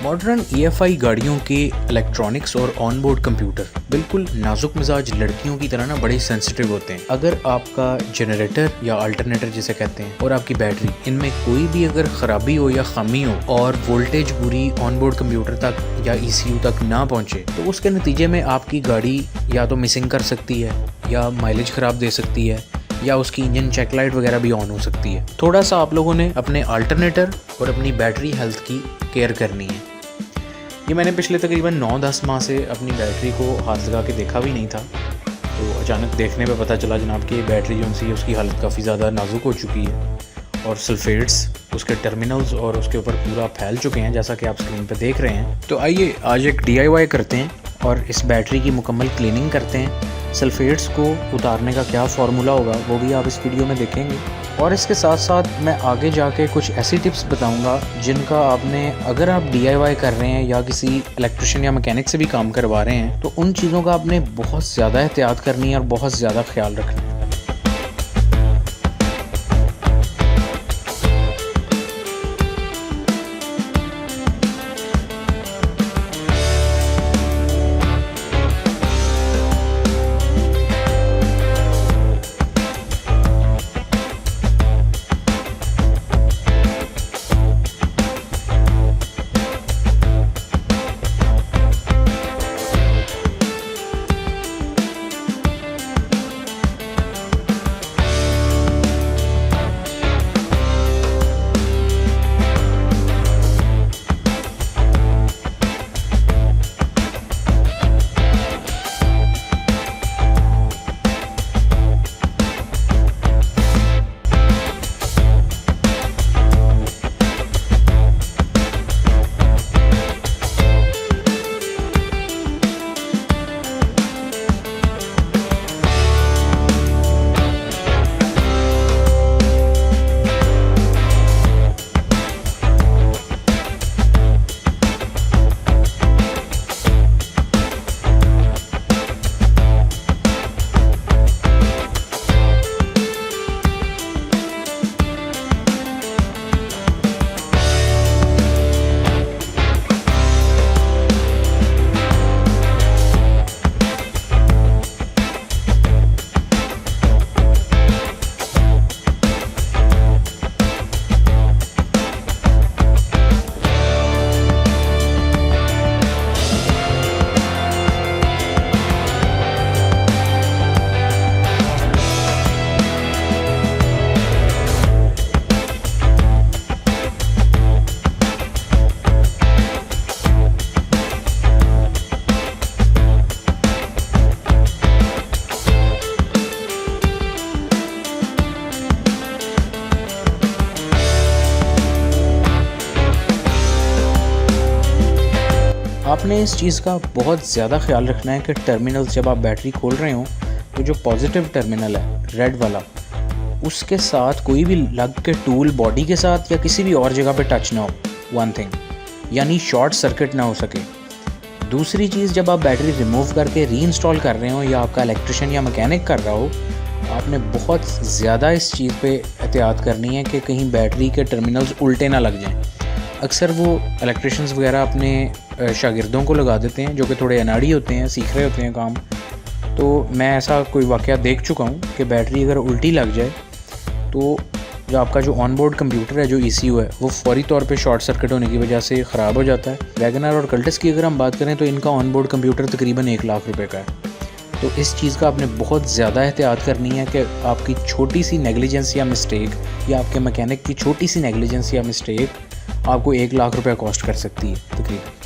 Modern EFI गाड़ियों के electronics और ऑनबोर्ड कंप्यूटर बिल्कुल नाजुक मिजाज लड़कियों की तरह ना बड़े सेंसिटिव होते हैं। अगर आपका जनरेटर या अल्टरनेटर जिसे कहते हैं और आपकी बैटरी, इनमें कोई भी अगर ख़राबी हो या खामी हो और वोल्टेज पूरी ऑनबोर्ड कंप्यूटर तक या ECU तक ना पहुँचे तो उसके नतीजे में आपकी गाड़ी या तो मिसिंग कर सकती है या माइलेज ख़राब दे सकती है या उसकी इंजन चेक लाइट वगैरह भी ऑन हो सकती है। थोड़ा सा आप लोगों ने अपने अल्टरनेटर और अपनी बैटरी हेल्थ की केयर करनी है। ये मैंने पिछले तकरीबन 9-10 माह से अपनी बैटरी को हाथ लगा के देखा भी नहीं था, तो अचानक देखने पे पता चला जनाब कि बैटरी जो सी उसकी हालत काफ़ी ज़्यादा नाजुक हो चुकी है और सल्फेट्स उसके टर्मिनल्स और उसके ऊपर पूरा फैल चुके हैं, जैसा कि आप स्क्रीन पे देख रहे हैं। तो आइए आज एक DIY करते हैं और इस बैटरी की मुकम्मल क्लीनिंग करते हैं। सल्फेट्स को उतारने का क्या फार्मूला होगा वो भी आप इस वीडियो में देखेंगे और इसके साथ साथ मैं आगे जाके कुछ ऐसी टिप्स बताऊंगा जिनका आपने, अगर आप DIY कर रहे हैं या किसी इलेक्ट्रिशियन या मैकेनिक से भी काम करवा रहे हैं, तो उन चीज़ों का आपने बहुत ज़्यादा एहतियात करनी है और बहुत ज़्यादा ख्याल रखना है। आपने इस चीज़ का बहुत ज़्यादा ख्याल रखना है कि टर्मिनल्स जब आप बैटरी खोल रहे हो तो जो पॉजिटिव टर्मिनल है रेड वाला, उसके साथ कोई भी लग के टूल बॉडी के साथ या किसी भी और जगह पे टच ना हो, वन थिंग, यानी शॉर्ट सर्किट ना हो सके। दूसरी चीज़, जब आप बैटरी रिमूव करके रीइंस्टॉल कर रहे हो या आपका इलेक्ट्रिशियन या मैकेनिक कर रहा हो, आपने बहुत ज़्यादा इस चीज़ पे एहतियात करनी है कि कहीं बैटरी के टर्मिनल्स उल्टे ना लग जाएं। अक्सर वो इलेक्ट्रिशियंस वगैरह अपने शागिर्दों को लगा देते हैं जो कि थोड़े अनाड़ी होते हैं, सीख रहे होते हैं काम। तो मैं ऐसा कोई वाक़या देख चुका हूँ कि बैटरी अगर उल्टी लग जाए तो जो आपका जो ऑनबोर्ड कंप्यूटर है, जो ECU है, वो फौरी तौर पे शॉर्ट सर्किट होने की वजह से ख़राब हो जाता है। वैगनर और कल्टस की अगर हम बात करें तो इनका ऑनबोर्ड कंप्यूटर तकरीबन 1 लाख रुपए का है। तो इस चीज़ का आपने बहुत ज़्यादा एहतियात करनी है कि आपकी छोटी सी नेग्लिजेंस या मिस्टेक या आपके मैकेनिक की छोटी सी नेग्लिजेंस या मिस्टेक आपको 1 लाख रुपए कॉस्ट कर सकती है तकरीबन।